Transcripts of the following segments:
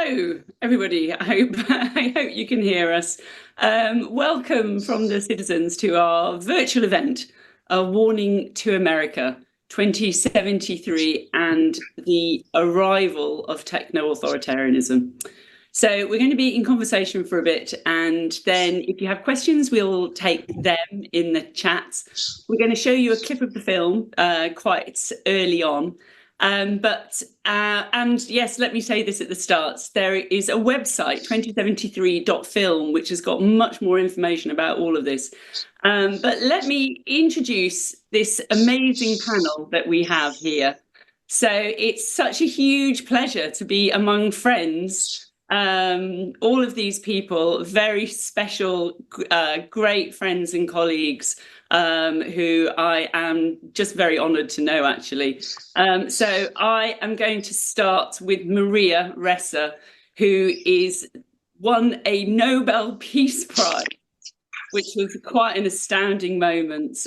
Hello, everybody. I hope you can hear us. Welcome from the citizens to our virtual event, A Warning to America 2073 and the Arrival of Techno Authoritarianism. So we're going to be in conversation for a bit, and then if you have questions, we'll take them in the chats. We're going to show you a clip of the film quite early on. And yes, let me say this at the start. There is a website, 2073.film, which has got much more information about all of this. But let me introduce this amazing panel that we have here. So it's such a huge pleasure to be among friends. All of these people, very special, great friends and colleagues who I am just very honoured to know, actually. So I am going to start with Maria Ressa, who won a Nobel Peace Prize, which was quite an astounding moment.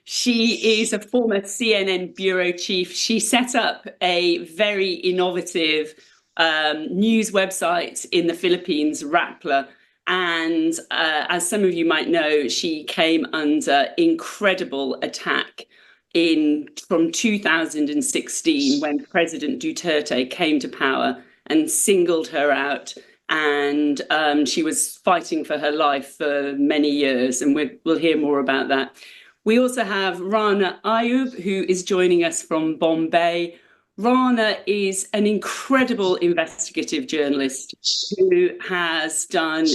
She is a former CNN bureau chief. She set up a very innovative news website in the Philippines, Rappler. And as some of you might know, she came under incredible attack from 2016 when President Duterte came to power and singled her out. And she was fighting for her life for many years, and we'll hear more about that. We also have Rana Ayyub, who is joining us from Bombay. Rana is an incredible investigative journalist who has done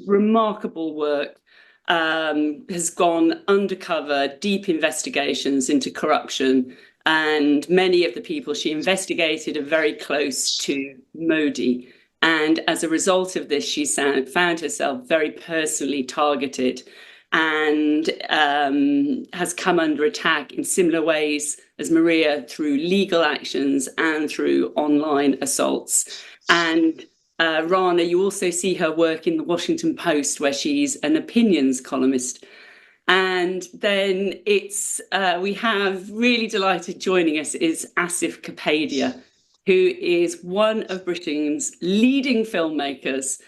remarkable work, has gone undercover, deep investigations into corruption, and many of the people she investigated are very close to Modi. And as a result of this, she found herself very personally targeted and has come under attack in similar ways as Maria, through legal actions and through online assaults. And Rana, you also see her work in the Washington Post, where she's an opinions columnist. And then we have really delighted joining us is Asif Kapadia, who is one of Britain's leading filmmakers,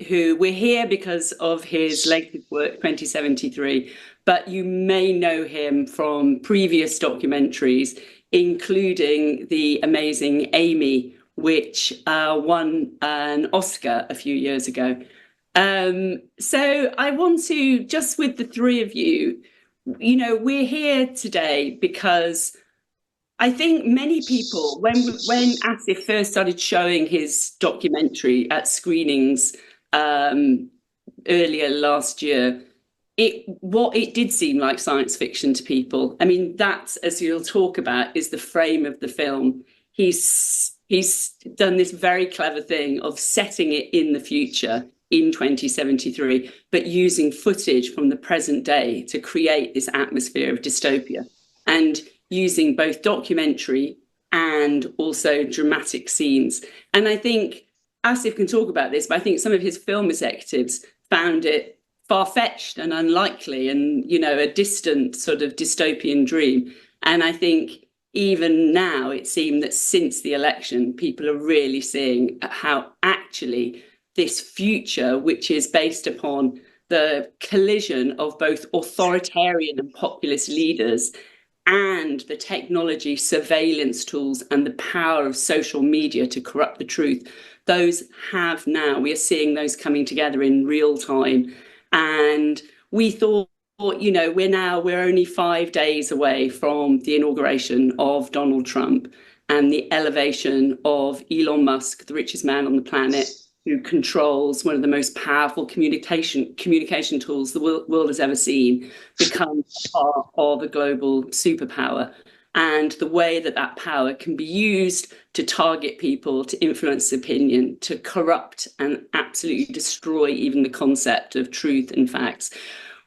who we're here because of his latest work, 2073, but you may know him from previous documentaries, including the amazing Amy, which won an Oscar a few years ago. So I want to, just with the three of you, we're here today because I think many people, when Asif first started showing his documentary at screenings earlier last year, it did seem like science fiction to people. I mean, that, as you'll talk about, is the frame of the film. He's done this very clever thing of setting it in the future in 2073, but using footage from the present day to create this atmosphere of dystopia, and using both documentary and also dramatic scenes. And I think Asif can talk about this, but I think some of his film executives found it far-fetched and unlikely and, a distant sort of dystopian dream. And I think even now it seemed that since the election, people are really seeing how actually this future, which is based upon the collision of both authoritarian and populist leaders and the technology, surveillance tools, and the power of social media to corrupt the truth, we are seeing those coming together in real time. And we thought, we're only 5 days away from the inauguration of Donald Trump and the elevation of Elon Musk, the richest man on the planet, who controls one of the most powerful communication tools the world has ever seen, become part of a global superpower. And the way that power can be used to target people, to influence opinion, to corrupt and absolutely destroy even the concept of truth and facts.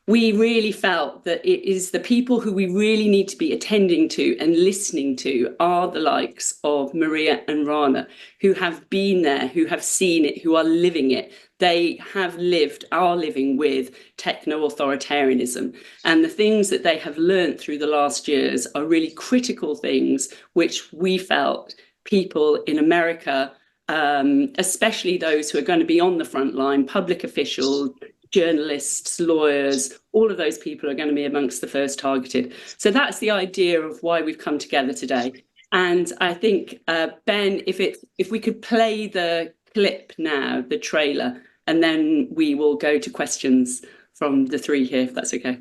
We really felt that it is the people who we really need to be attending to and listening to are the likes of Maria and Rana, who have been there, who have seen it, who are living it. They are living with techno-authoritarianism. And the things that they have learned through the last years are really critical things, which we felt people in America especially those who are going to be on the front line, public officials, journalists, lawyers, all of those people are going to be amongst the first targeted. So that's the idea of why we've come together today. And I think, Ben, if we could play the clip now, the trailer, and then we will go to questions from the three here, if that's okay.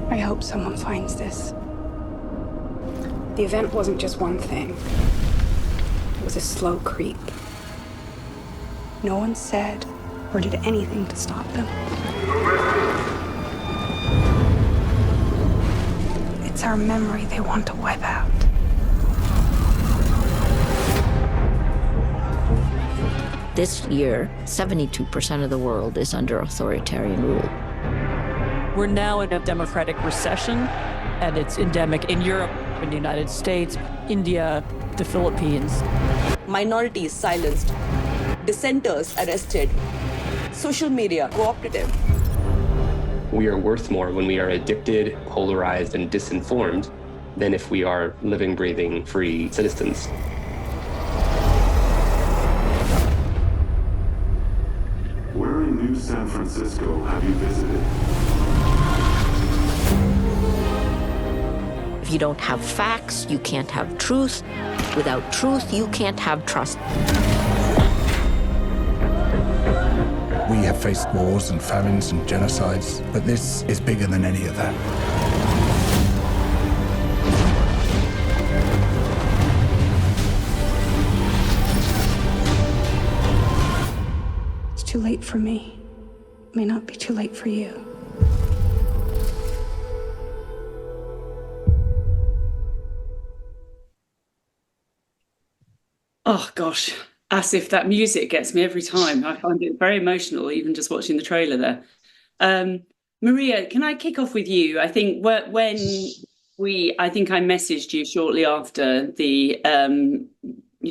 I hope someone finds this. The event wasn't just one thing. It was a slow creep. No one said or did anything to stop them. It's our memory they want to wipe out. This year, 72% of the world is under authoritarian rule. We're now in a democratic recession, and it's endemic in Europe, in the United States, India, the Philippines. Minorities silenced, dissenters arrested, social media cooperative. We are worth more when we are addicted, polarized, and disinformed than if we are living, breathing, free citizens. Where in New San Francisco have you visited? If you don't have facts, you can't have truth. Without truth, you can't have trust. We have faced wars and famines and genocides, but this is bigger than any of that. It's too late for me. It may not be too late for you. Oh, gosh. Asif, that music gets me every time. I find it very emotional, even just watching the trailer there. Maria, can I kick off with you? I think I messaged you shortly after the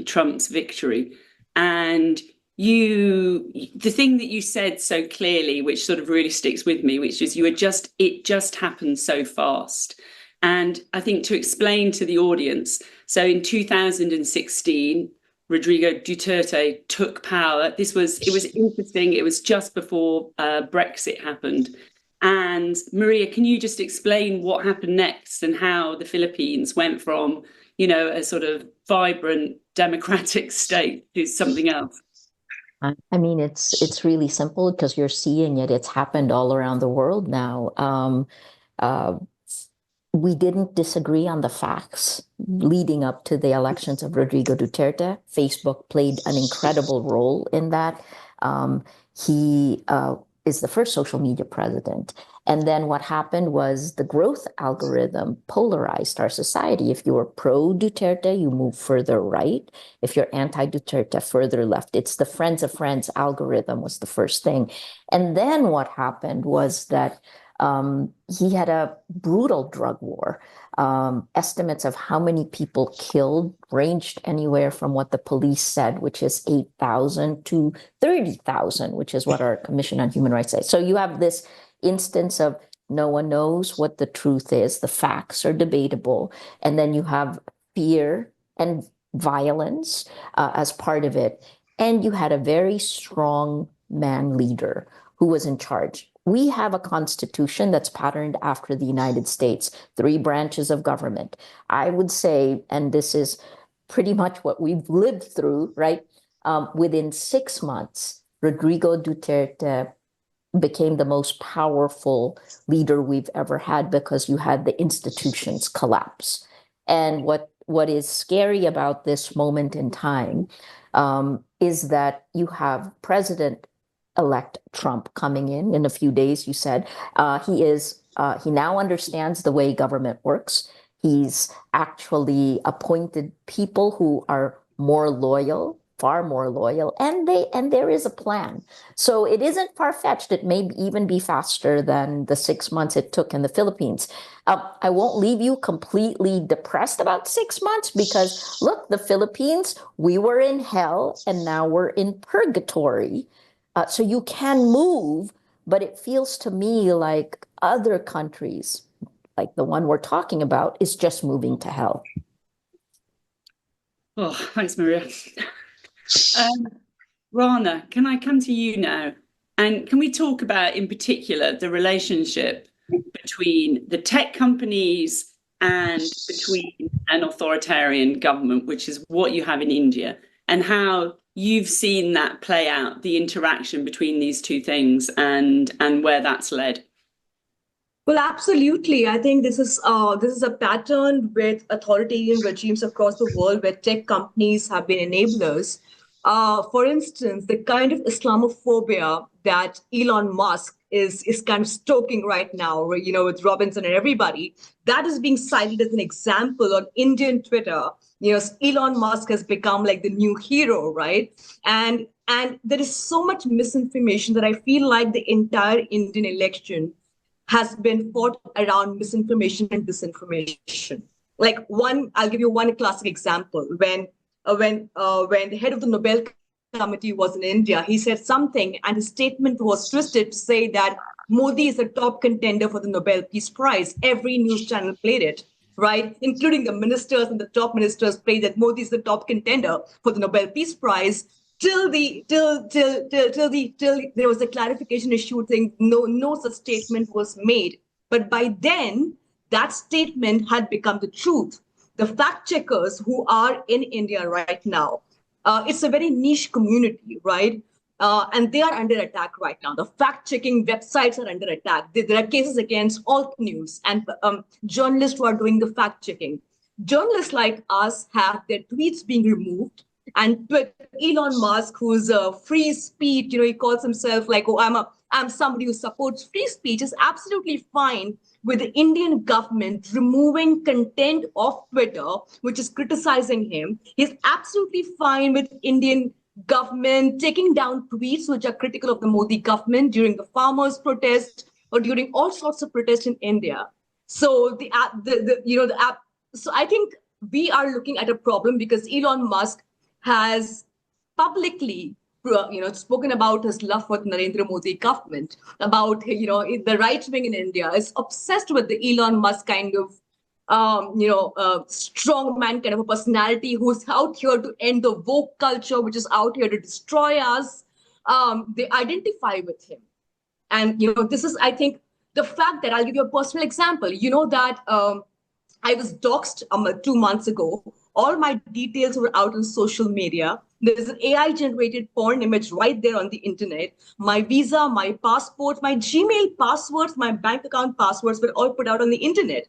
Trump's victory, and the thing that you said so clearly, which sort of really sticks with me, which is it just happened so fast. And I think to explain to the audience, so in 2016, Rodrigo Duterte took power. It was interesting. It was just before Brexit happened. And Maria, can you just explain what happened next and how the Philippines went from, a sort of vibrant democratic state to something else? I mean, it's really simple because you're seeing it. It's happened all around the world now. We didn't disagree on the facts leading up to the elections of Rodrigo Duterte. Facebook played an incredible role in that. He is the first social media president. And then what happened was the growth algorithm polarized our society. If you were pro-Duterte, you move further right. If you're anti-Duterte, further left. It's the friends of friends algorithm was the first thing. And then what happened was that he had a brutal drug war. Estimates of how many people killed ranged anywhere from what the police said, which is 8,000 to 30,000, which is what our Commission on Human Rights says. So you have this instance of no one knows what the truth is. The facts are debatable. And then you have fear and violence as part of it. And you had a very strong man leader who was in charge. We have a constitution that's patterned after the United States, 3 branches of government. I would say, and this is pretty much what we've lived through, right? Within 6 months, Rodrigo Duterte became the most powerful leader we've ever had because you had the institutions collapse. And what is scary about this moment in time is that you have President-elect Trump coming in a few days. You said he now understands the way government works. He's actually appointed people who are more loyal far more loyal, and there is a plan. So it isn't far-fetched. It may even be faster than the 6 months it took in the Philippines. I won't leave you completely depressed about 6 months, because look, the Philippines, we were in hell and now we're in purgatory. So you can move, but it feels to me like other countries, like the one we're talking about, is just moving to hell. Oh, thanks, Maria. Rana, can I come to you now? And can we talk about, in particular, the relationship between the tech companies and between an authoritarian government, which is what you have in India, and how you've seen that play out, the interaction between these two things, and where that's led? Well, absolutely. I think this is a pattern with authoritarian regimes across the world where tech companies have been enablers. For instance, the kind of Islamophobia that Elon Musk is kind of stoking right now, with Robinson and everybody, that is being cited as an example on Indian Twitter. Elon Musk has become like the new hero, right? And there is so much misinformation that I feel like the entire Indian election has been fought around misinformation and disinformation. I'll give you one classic example. When the head of the Nobel Committee was in India, he said something, and his statement was twisted to say that Modi is a top contender for the Nobel Peace Prize. Every news channel played it, right? Including the ministers, and the top ministers played that Modi is the top contender for the Nobel Peace Prize. Till there was a clarification issued saying no such statement was made. But by then, that statement had become the truth. The fact checkers who are in India right now, it's a very niche community, right? And they are under attack right now. The fact-checking websites are under attack. There are cases against alt news and journalists who are doing the fact-checking. Journalists like us have their tweets being removed. And Elon Musk, who's a free speech, he calls himself like, oh, I'm somebody who supports free speech, is absolutely fine with the Indian government removing content of Twitter, which is criticizing him. He's absolutely fine with Indian government taking down tweets which are critical of the Modi government during the farmers' protest or during all sorts of protests in India. So so I think we are looking at a problem because Elon Musk has publicly spoken about his love for the Narendra Modi government, about, the right wing in India is obsessed with the Elon Musk kind of, strong man kind of a personality who's out here to end the woke culture, which is out here to destroy us. They identify with him. And, this is, I think, the fact that I'll give you a personal example, that I was doxxed 2 months ago. All my details were out on social media. There's an AI-generated porn image right there on the internet. My visa, my passport, my Gmail passwords, my bank account passwords were all put out on the internet.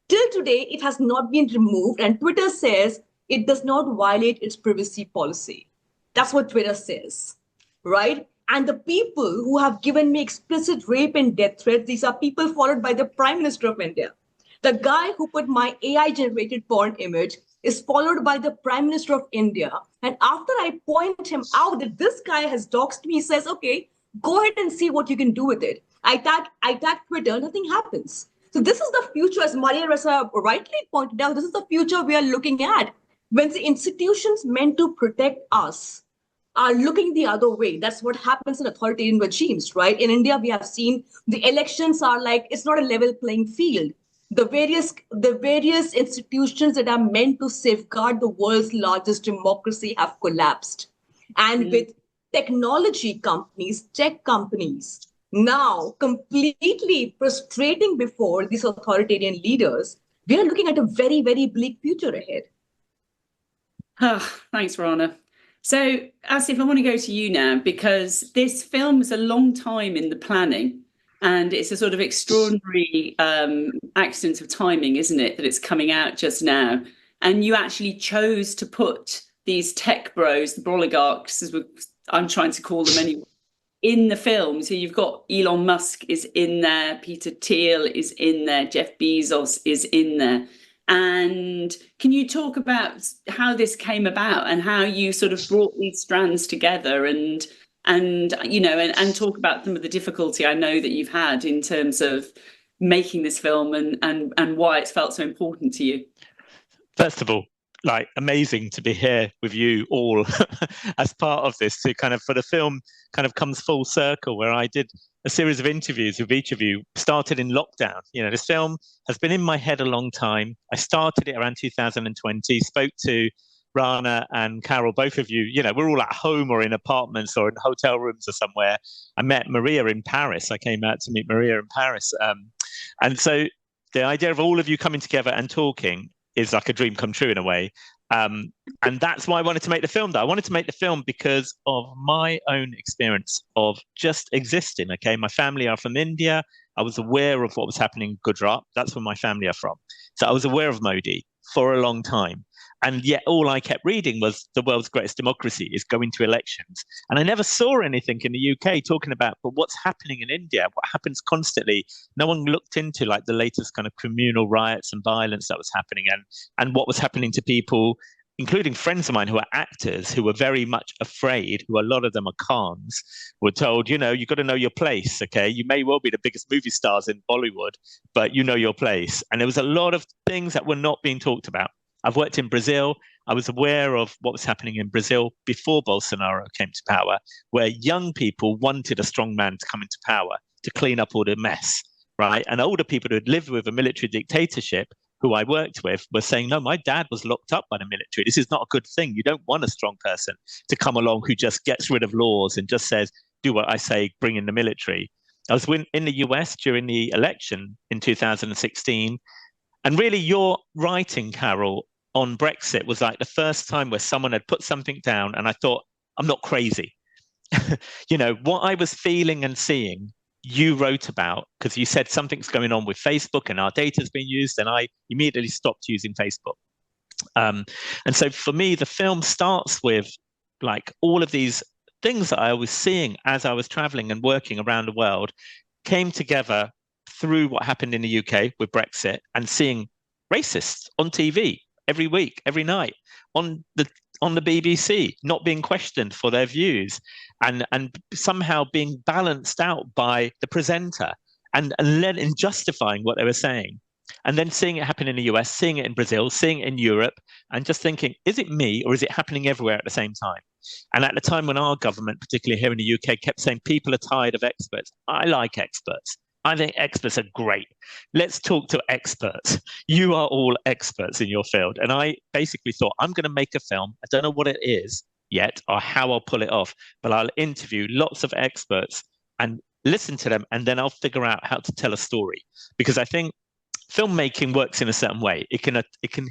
Till today, it has not been removed, and Twitter says it does not violate its privacy policy. That's what Twitter says, right? And the people who have given me explicit rape and death threats, these are people followed by the Prime Minister of India. The guy who put my AI-generated porn image is followed by the Prime Minister of India. And after I point him out that this guy has doxed me, he says, okay, go ahead and see what you can do with it. I tag Twitter, nothing happens. So this is the future, as Maria Ressa rightly pointed out, this is the future we are looking at. When the institutions meant to protect us are looking the other way. That's what happens in authoritarian regimes, right? In India, we have seen the elections are like, it's not a level playing field. The various institutions that are meant to safeguard the world's largest democracy have collapsed. And with technology companies, tech companies, now completely prostrating before these authoritarian leaders, we are looking at a very, very bleak future ahead. Thanks, Rana. So, Asif, I want to go to you now, because this film was a long time in the planning. And it's a sort of extraordinary accident of timing, isn't it, that it's coming out just now. And you actually chose to put these tech bros, the oligarchs, as I'm trying to call them anyway, in the film. So you've got Elon Musk is in there, Peter Thiel is in there, Jeff Bezos is in there. And can you talk about how this came about and how you sort of brought these strands together and talk about some of the difficulty I know that you've had in terms of making this film and why it's felt so important to you? First of all, like, amazing to be here with you all as part of this, to kind of, for the film kind of comes full circle, where I did a series of interviews with each of you, started in lockdown. This film has been in my head a long time. I started it around 2020, spoke to Rana and Carole, both of you, we're all at home or in apartments or in hotel rooms or somewhere. I met Maria in Paris. I came out to meet Maria in Paris. And so the idea of all of you coming together and talking is like a dream come true in a way. And that's why I wanted to make the film. I wanted to make the film because of my own experience of just existing. Okay, my family are from India. I was aware of what was happening in Gujarat. That's where my family are from. So I was aware of Modi for a long time. And yet all I kept reading was the world's greatest democracy is going to elections. And I never saw anything in the UK talking about, but what's happening in India, what happens constantly. No one looked into like the latest kind of communal riots and violence that was happening and what was happening to people, including friends of mine who are actors, who were very much afraid, who a lot of them are Khans, were told, you've got to know your place, okay? You may well be the biggest movie stars in Bollywood, but you know your place. And there was a lot of things that were not being talked about. I've worked in Brazil. I was aware of what was happening in Brazil before Bolsonaro came to power, where young people wanted a strong man to come into power to clean up all the mess, right? And older people who had lived with a military dictatorship, who I worked with, were saying, no, my dad was locked up by the military. This is not a good thing. You don't want a strong person to come along who just gets rid of laws and just says, do what I say, bring in the military. I was in the US during the election in 2016. And really your writing, Carole, on Brexit was like the first time where someone had put something down and I thought, I'm not crazy. What I was feeling and seeing, you wrote about, because you said something's going on with Facebook and our data's being used, and I immediately stopped using Facebook. And so for me, the film starts with like all of these things that I was seeing as I was traveling and working around the world came together through what happened in the UK with Brexit and seeing racists on TV every week, every night, on the BBC, not being questioned for their views, and somehow being balanced out by the presenter and justifying what they were saying. And then seeing it happen in the US, seeing it in Brazil, seeing it in Europe, and just thinking, is it me or is it happening everywhere at the same time? And at the time when our government, particularly here in the UK, kept saying people are tired of experts, I like experts. I think experts are great. Let's talk to experts. You are all experts in your field. And I basically thought, I'm going to make a film. I don't know what it is yet or how I'll pull it off, but I'll interview lots of experts and listen to them. And then I'll figure out how to tell a story. Because I think filmmaking works in a certain way. It can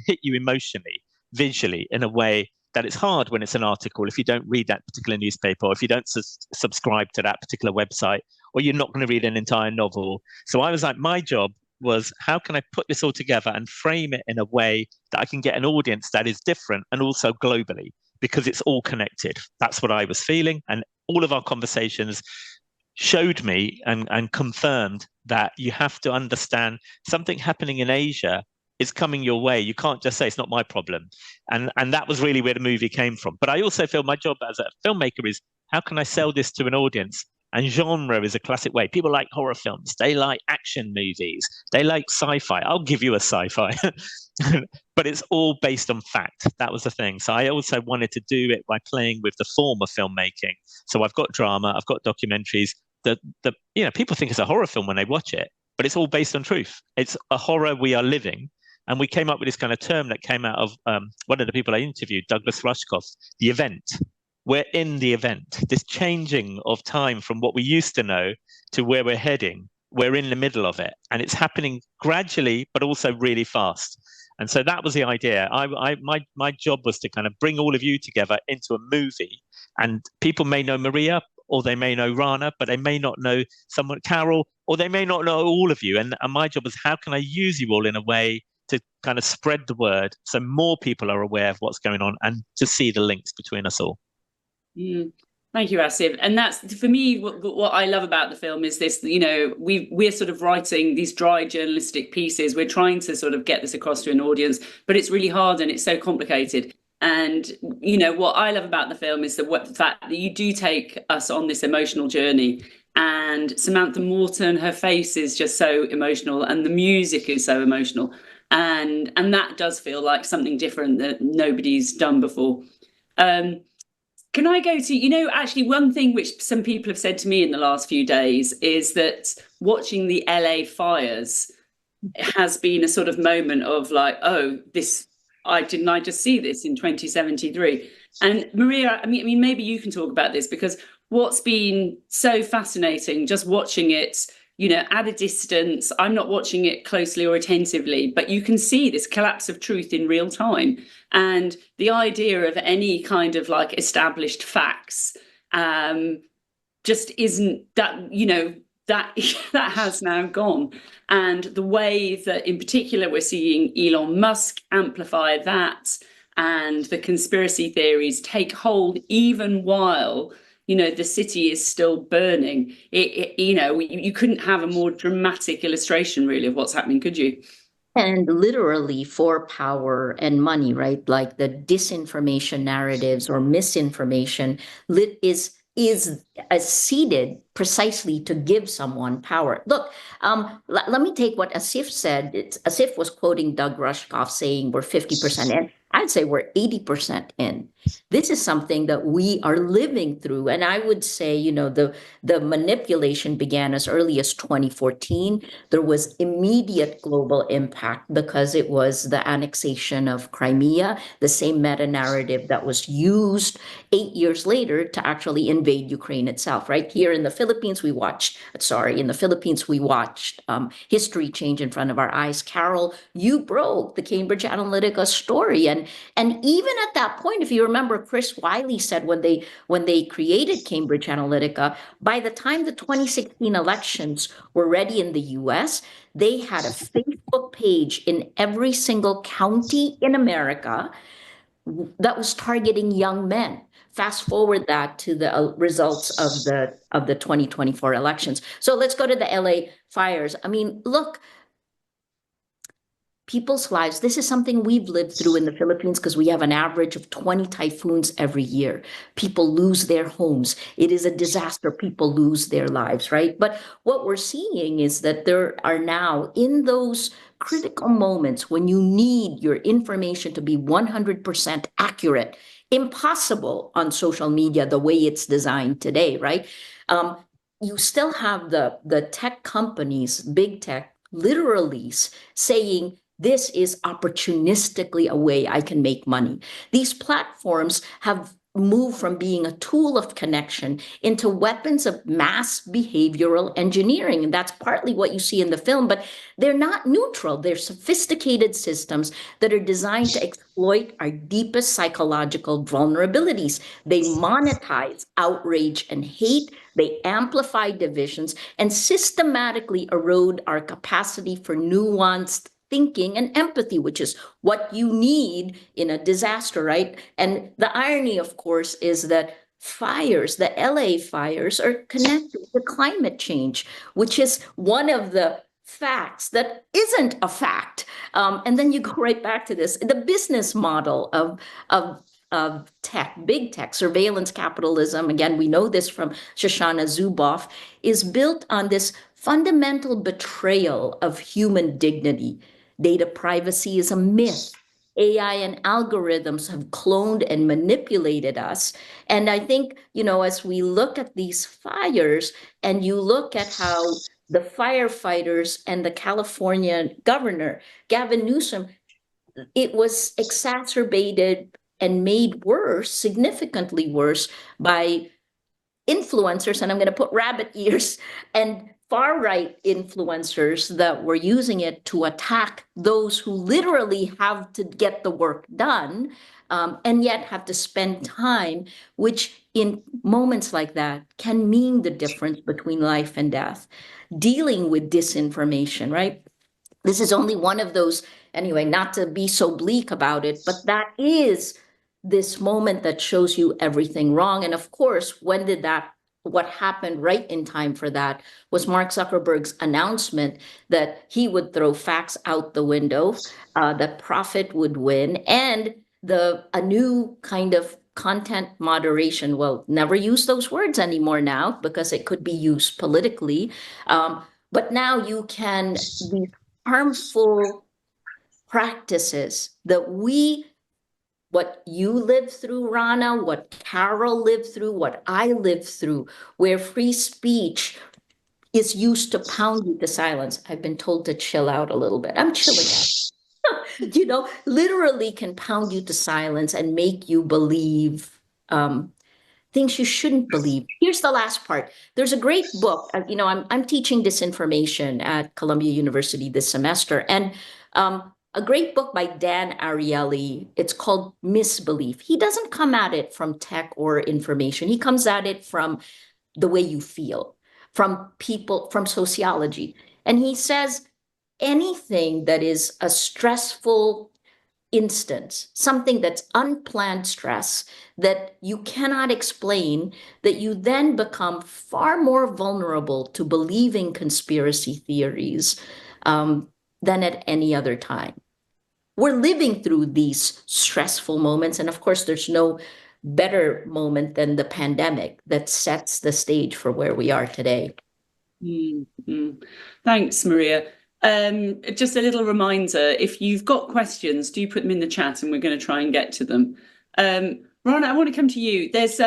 hit you emotionally, visually, in a way that it's hard when it's an article if you don't read that particular newspaper or if you don't subscribe to that particular website, or you're not going to read an entire novel. So I was like, my job was, how can I put this all together and frame it in a way that I can get an audience that is different and also globally, because it's all connected. That's what I was feeling. And all of our conversations showed me and confirmed that you have to understand something happening in Asia is coming your way. You can't just say it's not my problem. And that was really where the movie came from. But I also feel my job as a filmmaker is, how can I sell this to an audience? And genre is a classic way. People like horror films. They like action movies. They like sci-fi. I'll give you a sci-fi. But it's all based on fact. That was the thing. So I also wanted to do it by playing with the form of filmmaking. So I've got drama. I've got documentaries. People think it's a horror film when they watch it, but it's all based on truth. It's a horror we are living. And we came up with this kind of term that came out of one of the people I interviewed, Douglas Rushkoff, the event. We're in the event, this changing of time from what we used to know to where we're heading. We're in the middle of it, and it's happening gradually, but also really fast. And so that was the idea. My job was to kind of bring all of you together into a movie, and people may know Maria, or they may know Rana, but they may not know someone, Carole, or they may not know all of you. And my job was, how can I use you all in a way to kind of spread the word so more people are aware of what's going on and to see the links between us all. Thank you, Asif. And that's, for me, what I love about the film is this, we're sort of writing these dry journalistic pieces. We're trying to sort of get this across to an audience, but it's really hard and it's so complicated. And, what I love about the film is the fact that you do take us on this emotional journey. And Samantha Morton, her face is just so emotional and the music is so emotional. And that does feel like something different that nobody's done before. Can I go to, actually one thing which some people have said to me in the last few days is that watching the LA fires has been a sort of moment of like, oh, didn't I just see this in 2073? And Maria, I mean, maybe you can talk about this, because what's been so fascinating just watching it, at a distance, I'm not watching it closely or attentively, but you can see this collapse of truth in real time. And the idea of any kind of like established facts just isn't that, that has now gone. And the way that in particular we're seeing Elon Musk amplify that and the conspiracy theories take hold even while the city is still burning. You couldn't have a more dramatic illustration, really, of what's happening, could you? And literally for power and money, right? Like the disinformation narratives or misinformation is seeded precisely to give someone power. Look, let me take what Asif said. Asif was quoting Doug Rushkoff saying we're 50% in. I'd say we're 80% in. This is something that we are living through. And I would say, the manipulation began as early as 2014. There was immediate global impact because it was the annexation of Crimea, the same meta-narrative that was used 8 years later to actually invade Ukraine itself, right? Here in the Philippines, we watched history change in front of our eyes. Carole, you broke the Cambridge Analytica story. And even at that point, if you remember, Chris Wiley said when they created Cambridge Analytica, by the time the 2016 elections were ready in the US, they had a Facebook page in every single county in America that was targeting young men. Fast forward that to the results of the 2024 elections. So let's go to the LA fires. I mean, look, people's lives, this is something we've lived through in the Philippines because we have an average of 20 typhoons every year. People lose their homes. It is a disaster. People lose their lives, right? But what we're seeing is that there are now, in those critical moments when you need your information to be 100% accurate, impossible on social media the way it's designed today, right? You still have the tech companies, big tech, literally saying, this is opportunistically a way I can make money. These platforms have moved from being a tool of connection into weapons of mass behavioral engineering. And that's partly what you see in the film, but they're not neutral. They're sophisticated systems that are designed to exploit our deepest psychological vulnerabilities. They monetize outrage and hate. They amplify divisions and systematically erode our capacity for nuanced thinking and empathy, which is what you need in a disaster, right? And the irony, of course, is that fires, the LA fires, are connected to climate change, which is one of the facts that isn't a fact. And then you go right back to this, the business model of tech, big tech, surveillance capitalism, again, we know this from Shoshana Zuboff, is built on this fundamental betrayal of human dignity. Data privacy is a myth. AI and algorithms have cloned and manipulated us. And I think, as we look at these fires and you look at how the firefighters and the California governor, Gavin Newsom, it was exacerbated and made worse, significantly worse, by influencers, and I'm going to put rabbit ears, and far-right influencers that were using it to attack those who literally have to get the work done, and yet have to spend time, which in moments like that can mean the difference between life and death. Dealing with disinformation, right? This is only one of those, anyway, not to be so bleak about it, but that is this moment that shows you everything wrong. And of course, what happened right in time for that was Mark Zuckerberg's announcement that he would throw facts out the window, that profit would win, and a new kind of content moderation. Well, never use those words anymore now because it could be used politically. But now you can, these harmful practices that what you lived through, Rana, what Carole lived through, what I lived through, where free speech is used to pound you to silence. I've been told to chill out a little bit. I'm chilling out. Literally can pound you to silence and make you believe things you shouldn't believe. Here's the last part. There's a great book. I'm teaching disinformation at Columbia University this semester, and a great book by Dan Ariely. It's called Misbelief. He doesn't come at it from tech or information. He comes at it from the way you feel, from people, from sociology. And he says anything that is a stressful instance, something that's unplanned stress that you cannot explain, that you then become far more vulnerable to believing conspiracy theories than at any other time. We're living through these stressful moments. And of course, there's no better moment than the pandemic that sets the stage for where we are today. Mm-hmm. Thanks, Maria. Just a little reminder, if you've got questions, do put them in the chat and we're going to try and get to them. Rana, I want to come to you. There's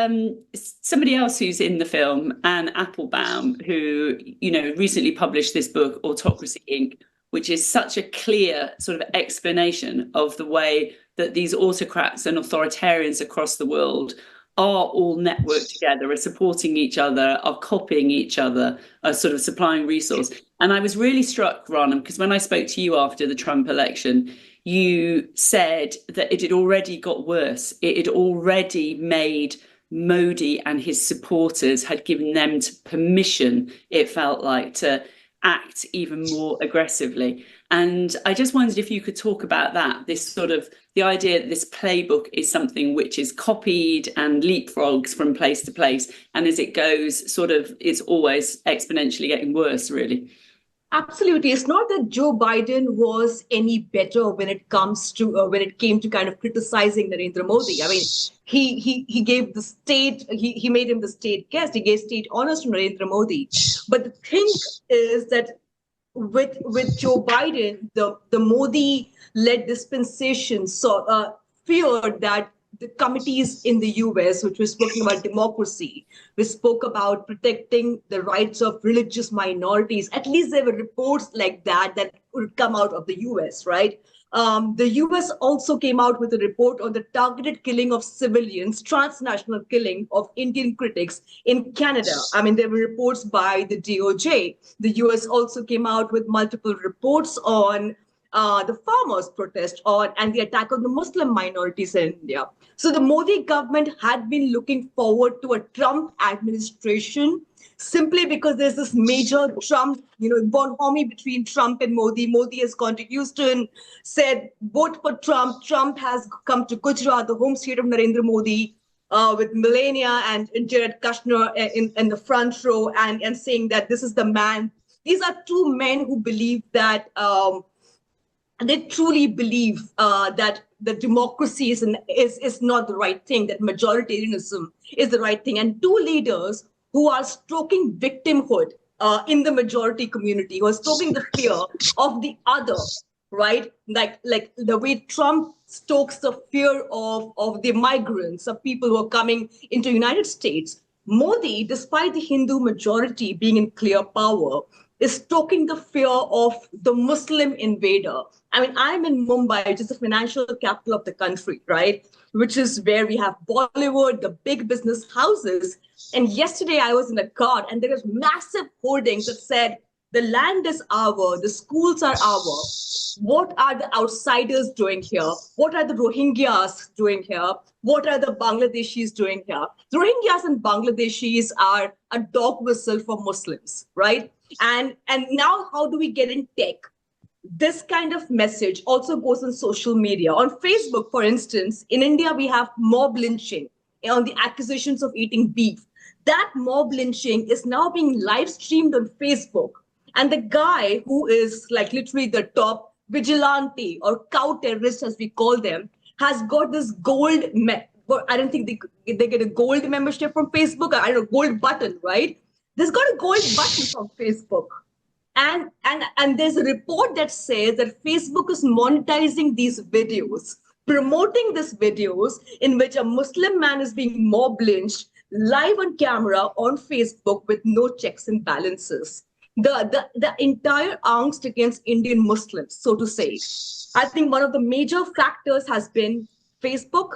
somebody else who's in the film, Anne Applebaum, who, recently published this book, Autocracy Inc., which is such a clear sort of explanation of the way that these autocrats and authoritarians across the world are all networked together, are supporting each other, are copying each other, are sort of supplying resource. And I was really struck, Rana, because when I spoke to you after the Trump election, you said that it had already got worse. It had already made Modi and his supporters, had given them permission, it felt like, to act even more aggressively. And I just wondered if you could talk about that, this sort of the idea that this playbook is something which is copied and leapfrogs from place to place. And as it goes, sort of, it's always exponentially getting worse, really. Absolutely. It's not that Joe Biden was any better when it comes to when it came to kind of criticizing Narendra Modi. I mean, he gave the state, he made him the state guest. He gave state honors to Narendra Modi. But the thing is that with Joe Biden, the Modi-led dispensation feared that the committees in the US, which were speaking about democracy, which spoke about protecting the rights of religious minorities, at least there were reports like that would come out of the US, right? The US also came out with a report on the targeted killing of civilians, transnational killing of Indian critics in Canada. I mean, there were reports by the DOJ. The US also came out with multiple reports on the farmers' protest and the attack on the Muslim minorities in India. So the Modi government had been looking forward to a Trump administration simply because there's this major Trump, bonhomie between Trump and Modi. Modi has gone to Houston, said, vote for Trump. Trump has come to Gujarat, the home state of Narendra Modi, with Melania and Jared Kushner in the front row and saying that this is the man. These are two men who believe that they truly believe that the democracy is not the right thing, that majoritarianism is the right thing. And two leaders who are stoking victimhood in the majority community, who are stoking the fear of the other, right? Like the way Trump stokes the fear of the migrants, of people who are coming into the United States. Modi, despite the Hindu majority being in clear power, is stoking the fear of the Muslim invader. I mean, I'm in Mumbai, which is the financial capital of the country, right? Which is where we have Bollywood, the big business houses. And yesterday I was in a car and there was massive hoardings that said, the land is ours, the schools are ours. What are the outsiders doing here? What are the Rohingyas doing here? What are the Bangladeshis doing here? The Rohingyas and Bangladeshis are a dog whistle for Muslims, right? And now how do we get in tech? this kind of message also goes on social media. On Facebook, for instance, in India, we have mob lynching on the accusations of eating beef. That mob lynching is now being live streamed on Facebook. And the guy who is like literally the top vigilante or cow terrorist, as we call them, has got this gold, I don't think they get a gold membership from Facebook. I don't know, gold button, right? There's got a gold button from Facebook. And there's a report that says that Facebook is monetizing these videos, promoting these videos in which a Muslim man is being mob lynched live on camera on Facebook with no checks and balances. The entire angst against Indian Muslims, so to say. I think one of the major factors has been Facebook,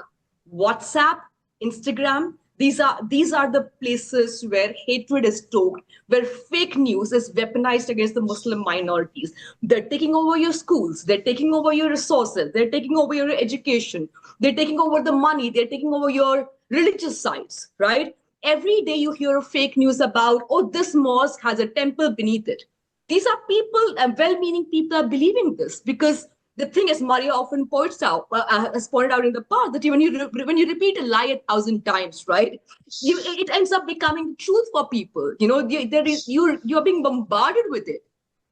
WhatsApp, Instagram. These are the places where hatred is stoked, where fake news is weaponized against the Muslim minorities. They're taking over your schools. They're taking over your resources. They're taking over your education. They're taking over the money. They're taking over your religious sites, right? Every day you hear fake news about, oh, this mosque has a temple beneath it. These are people, well-meaning people are believing this because the thing is, Maria often points out, has pointed out in the past, that when you repeat a lie 1,000 times, right, it ends up becoming truth for people. You know, you're being bombarded with it.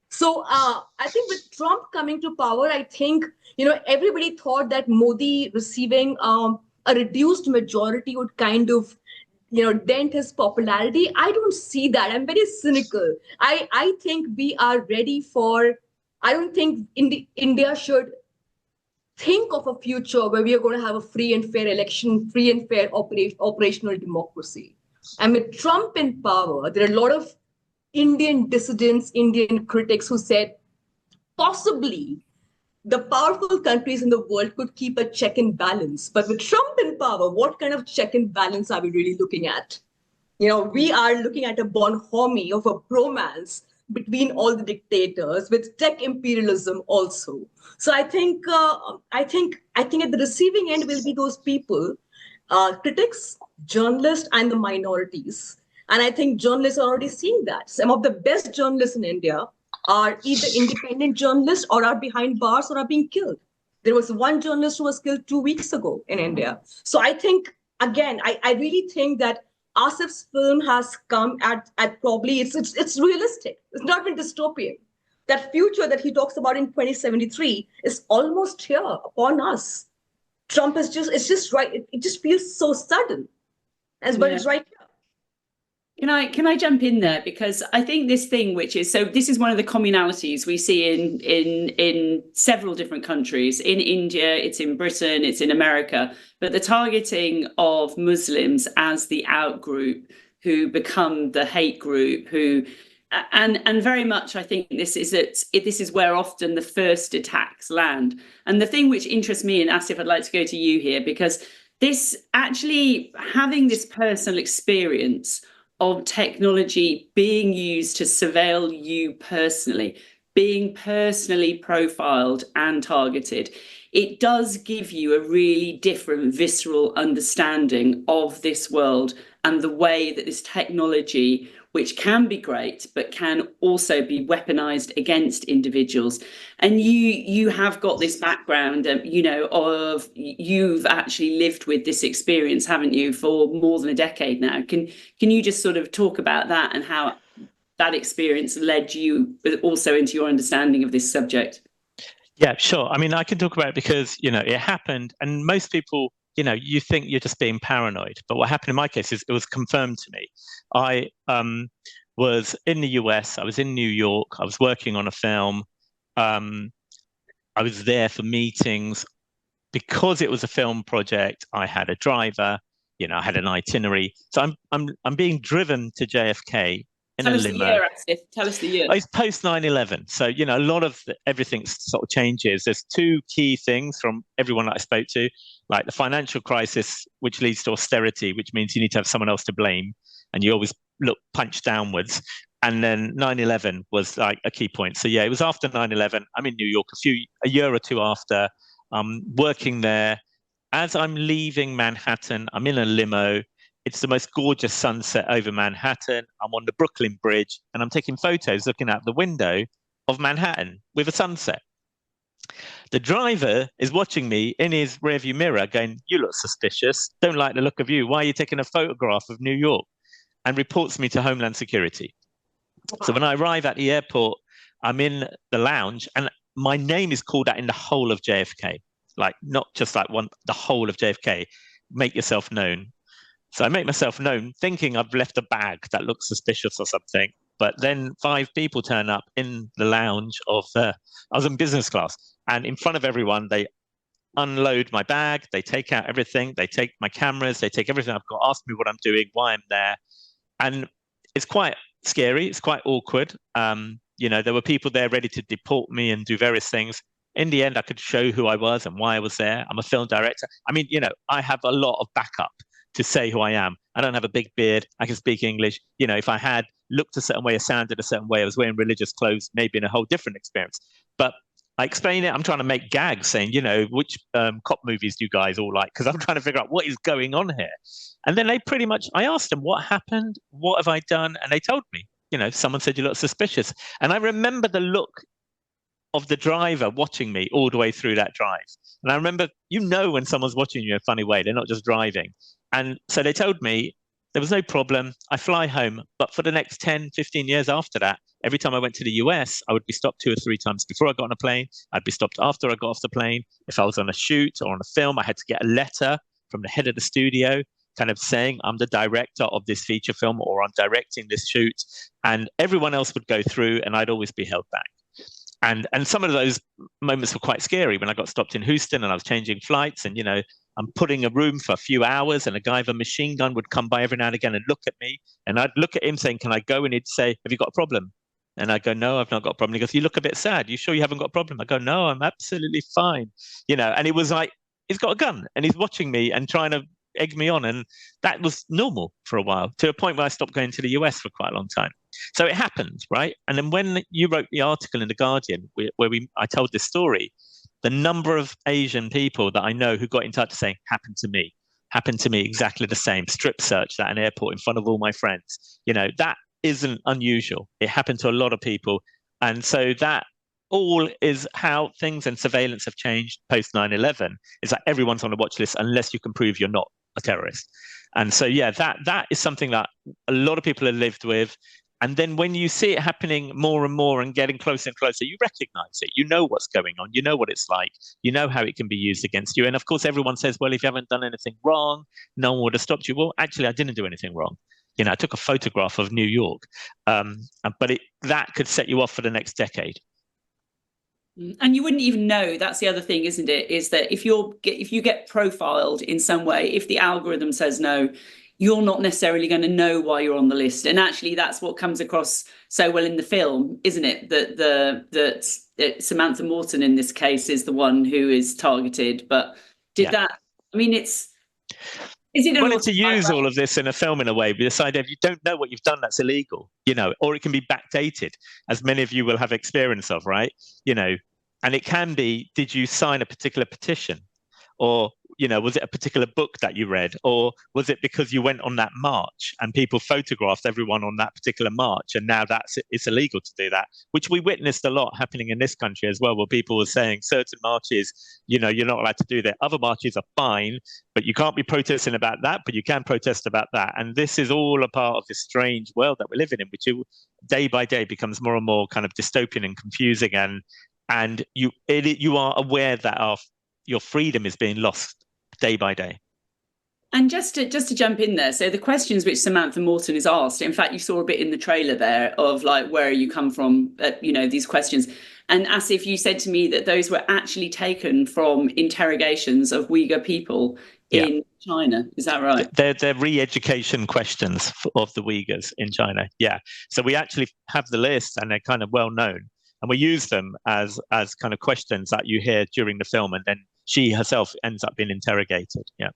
So I think with Trump coming to power, I think everybody thought that Modi receiving a reduced majority would kind of dent his popularity. I don't see that. I'm very cynical. I think we are ready for. I don't think India should think of a future where we are going to have a free and fair election, free and fair operational democracy. And with Trump in power, there are a lot of Indian dissidents, Indian critics who said possibly the powerful countries in the world could keep a check and balance. But with Trump in power, what kind of check and balance are we really looking at? We are looking at a bonhomie of a bromance between all the dictators, with tech imperialism also. So I think at the receiving end will be those people, critics, journalists, and the minorities. And I think journalists are already seeing that. Some of the best journalists in India are either independent journalists or are behind bars or are being killed. There was one journalist who was killed 2 weeks ago in India. So I think, again, I really think that Asif's film has come at probably, it's realistic. It's not been dystopian. That future that he talks about in 2073 is almost here upon us. Trump is it's just right. It just feels so sudden, but it's right here. Can I jump in there? Because I think this thing, which is, so this is one of the commonalities we see in several different countries. In India, it's in Britain, it's in America, but the targeting of Muslims as the out group who become the hate group, and very much I think this is where often the first attacks land. And the thing which interests me, and Asif, I'd like to go to you here, because this actually having this personal experience of technology being used to surveil you personally, being personally profiled and targeted, it does give you a really different visceral understanding of this world and the way that this technology, which can be great, but can also be weaponized against individuals. And you have got this background, of you've actually lived with this experience, haven't you, for more than a decade now? Can you just sort of talk about that and how that experience led you also into your understanding of this subject? Yeah, sure. I mean, I can talk about it because, it happened, and most people, you think you're just being paranoid. But what happened in my case is it was confirmed to me. I was in the US, I was in New York, I was working on a film. I was there for meetings. Because it was a film project, I had a driver, I had an itinerary. So I'm being driven to JFK in a limo. Tell us the year. It's post 9/11. So, a lot of everything sort of changes. There's two key things from everyone that I spoke to, like the financial crisis, which leads to austerity, which means you need to have someone else to blame. And you always punch downwards. And then 9/11 was like a key point. So, yeah, it was after 9/11. I'm in New York a year or two after, working there. As I'm leaving Manhattan, I'm in a limo. It's the most gorgeous sunset over Manhattan. I'm on the Brooklyn Bridge and I'm taking photos looking out the window of Manhattan with a sunset. The driver is watching me in his rearview mirror going, "You look suspicious. Don't like the look of you. Why are you taking a photograph of New York?" And reports me to Homeland Security. So when I arrive at the airport, I'm in the lounge and my name is called out in the whole of JFK, like not just like the whole of JFK. Make yourself known. So I make myself known thinking I've left a bag that looks suspicious or something. But then 5 people turn up in the lounge I was in business class, and in front of everyone, they unload my bag, they take out everything, they take my cameras, they take everything I've got, ask me what I'm doing, why I'm there. And it's quite scary, it's quite awkward. There were people there ready to deport me and do various things. In the end, I could show who I was and why I was there. I'm a film director. I mean, I have a lot of backup to say who I am. I don't have a big beard. I can speak English. If I had looked a certain way or sounded a certain way, I was wearing religious clothes, maybe in a whole different experience. But I explain it. I'm trying to make gags saying, which cop movies do you guys all like? Because I'm trying to figure out what is going on here. And then I asked them what happened, what have I done? And they told me, someone said you look suspicious. And I remember the look of the driver watching me all the way through that drive. And I remember, when someone's watching you in a funny way, they're not just driving. And so they told me there was no problem. I fly home. But for the next 10, 15 years after that, every time I went to the US, I would be stopped 2 or 3 times before I got on a plane. I'd be stopped after I got off the plane. If I was on a shoot or on a film, I had to get a letter from the head of the studio kind of saying I'm the director of this feature film or I'm directing this shoot. And everyone else would go through and I'd always be held back. And some of those moments were quite scary when I got stopped in Houston and I was changing flights and, I'm putting a room for a few hours and a guy with a machine gun would come by every now and again and look at me. And I'd look at him saying, "Can I go?" And he'd say, "Have you got a problem?" And I'd go, "No, I've not got a problem." He goes, "You look a bit sad. You sure you haven't got a problem?" I go, "No, I'm absolutely fine." And it was like, he's got a gun and he's watching me and trying to egg me on. And that was normal for a while, to a point where I stopped going to the US for quite a long time. So it happened, right? And then when you wrote the article in The Guardian, where I told this story, the number of Asian people that I know who got in touch saying, happened to me exactly the same, strip searched at an airport in front of all my friends. That isn't unusual. It happened to a lot of people. And so that all is how things and surveillance have changed post 9/11, is that everyone's on a watch list unless you can prove you're not a terrorist. And so, that is something that a lot of people have lived with. And then when you see it happening more and more and getting closer and closer, you recognize it. You know what's going on. You know what it's like. You know how it can be used against you. And of course, everyone says, well, if you haven't done anything wrong, no one would have stopped you. Well, actually, I didn't do anything wrong. I took a photograph of New York, but that could set you off for the next decade. And you wouldn't even know. That's the other thing, isn't it? Is that if you get profiled in some way, if the algorithm says no, you're not necessarily going to know why you're on the list. And actually, that's what comes across so well in the film, isn't it? That Samantha Morton in this case is the one who is targeted. But that? I mean, Is it wanted to use all of this in a film in a way, but this idea if you don't know what you've done, that's illegal, or it can be backdated, as many of you will have experience of, right? And it can be, did you sign a particular petition? Or, was it a particular book that you read? Or was it because you went on that march and people photographed everyone on that particular march? And now it's illegal to do that, which we witnessed a lot happening in this country as well, where people were saying certain marches, you're not allowed to do that. Other marches are fine, but you can't be protesting about that, but you can protest about that. And this is all a part of this strange world that we're living in, which day by day becomes more and more kind of dystopian and confusing. And you are aware that your freedom is being lost day by day. And just to jump in there, so the questions which Samantha Morton is asked, in fact, you saw a bit in the trailer there of like, where you come from, these questions. And Asif, you said to me that those were actually taken from interrogations of Uyghur people in China. Is that right? They're re-education questions of the Uyghurs in China. Yeah. So we actually have the list and they're kind of well known. And we use them as kind of questions that you hear during the film. And then she herself ends up being interrogated. Yeah.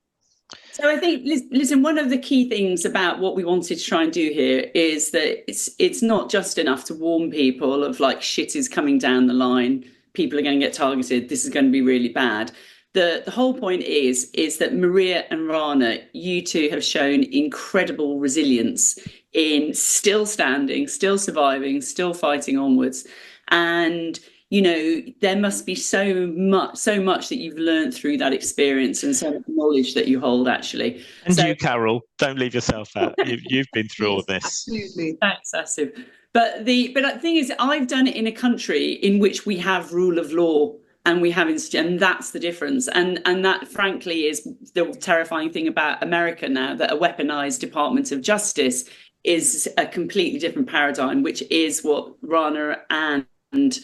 So I think, listen, one of the key things about what we wanted to try and do here is that it's not just enough to warn people of like, shit is coming down the line, people are going to get targeted, this is going to be really bad. The whole point is that Maria and Rana, you two have shown incredible resilience in still standing, still surviving, still fighting onwards. And there must be so much that you've learned through that experience and so much knowledge that you hold, actually. And you, Carole, don't leave yourself out. You've been through all this. Absolutely. Thanks, Asif. But the thing is, I've done it in a country in which we have rule of law and we have, and that's the difference. And that, frankly, is the terrifying thing about America now, that a weaponized Department of Justice is a completely different paradigm, which is what Rana and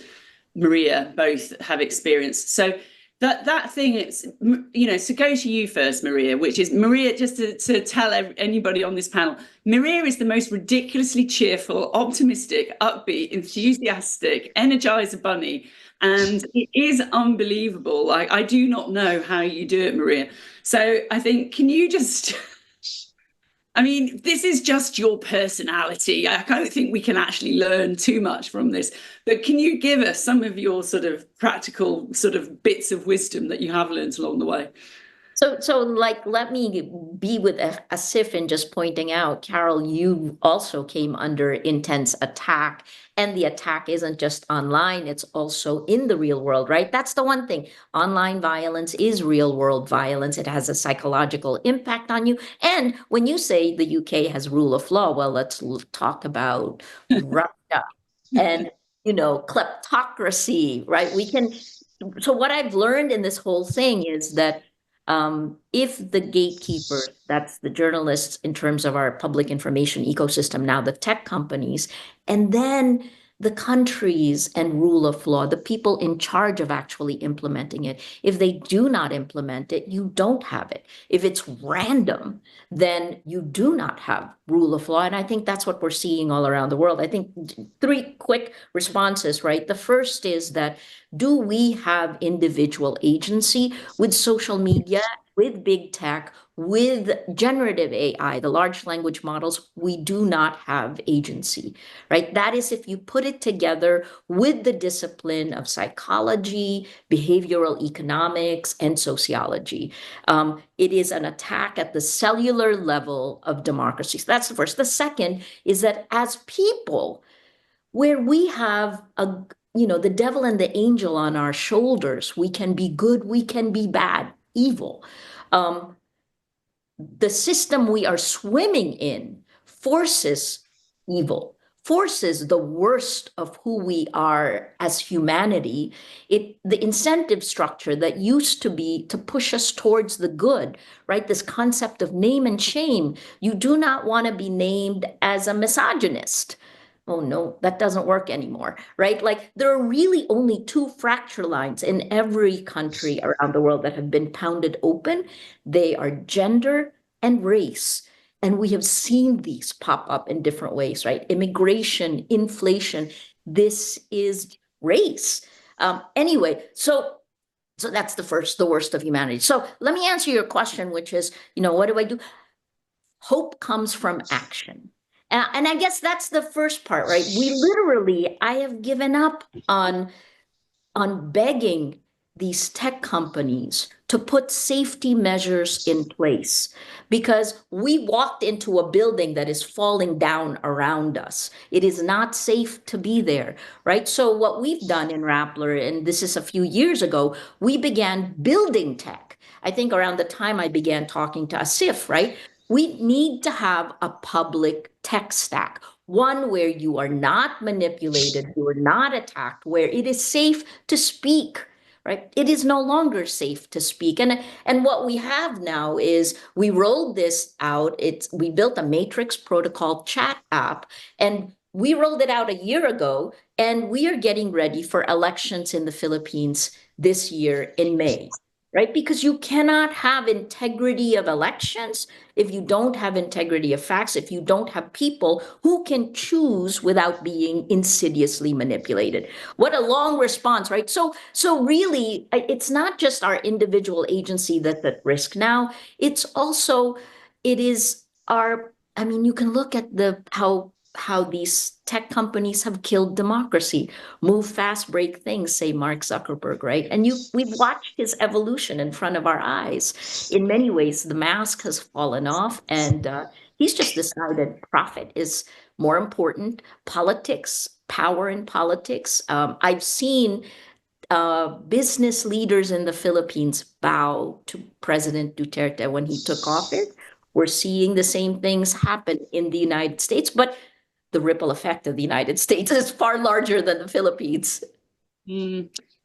Maria both have experienced. So that thing, it's, so go to you first, Maria, which is, Maria, just to tell anybody on this panel, Maria is the most ridiculously cheerful, optimistic, upbeat, enthusiastic, energizer bunny. And it is unbelievable. Like, I do not know how you do it, Maria. So I think, can you just... I mean, this is just your personality. I don't think we can actually learn too much from this. But can you give us some of your sort of practical sort of bits of wisdom that you have learned along the way? So like, let me be with Asif in just pointing out, Carole, you also came under intense attack, and the attack isn't just online, it's also in the real world, right? That's the one thing. Online violence is real world violence. It has a psychological impact on you. And when you say the UK has rule of law, well, let's talk about Russia and, kleptocracy, right? So what I've learned in this whole thing is that if the gatekeepers, that's the journalists in terms of our public information ecosystem, now the tech companies, and then the countries and rule of law, the people in charge of actually implementing it, if they do not implement it, you don't have it. If it's random, then you do not have rule of law. And I think that's what we're seeing all around the world. I think 3 quick responses, right? The first is that, do we have individual agency with social media, with big tech, with generative AI, the large language models? We do not have agency, right? That is, if you put it together with the discipline of psychology, behavioral economics, and sociology. It is an attack at the cellular level of democracy. So that's the first. The second is that as people, where we have the devil and the angel on our shoulders, we can be good, we can be bad, evil. The system we are swimming in forces evil, forces the worst of who we are as humanity. The incentive structure that used to be to push us towards the good, right? This concept of name and shame. You do not want to be named as a misogynist. Oh no, that doesn't work anymore, right? Like, there are really only 2 fracture lines in every country around the world that have been pounded open. They are gender and race. And we have seen these pop up in different ways, right? Immigration, inflation, this is race. Anyway, so that's the worst of humanity. So let me answer your question, which is, what do I do? Hope comes from action. And I guess that's the first part, right? I have given up on begging these tech companies to put safety measures in place, because we walked into a building that is falling down around us. It is not safe to be there, right? So what we've done in Rappler, and this is a few years ago, we began building tech. I think around the time I began talking to Asif, right? We need to have a public tech stack, one where you are not manipulated, you are not attacked, where it is safe to speak, right? It is no longer safe to speak. And what we have now is, we rolled this out. We built a matrix protocol chat app, and we rolled it out a year ago, and we are getting ready for elections in the Philippines this year in May. Right? Because you cannot have integrity of elections if you don't have integrity of facts, if you don't have people who can choose without being insidiously manipulated. What a long response, right? So really, it's not just our individual agency that's at risk now. It is our, you can look at how these tech companies have killed democracy. Move fast, break things, say Mark Zuckerberg, right? And we've watched his evolution in front of our eyes. In many ways, the mask has fallen off, and he's just decided profit is more important. Politics power in politics. I've seen business leaders in the Philippines bow to President Duterte when he took office. We're seeing the same things happen in the United States, but the ripple effect of the United States is far larger than the Philippines.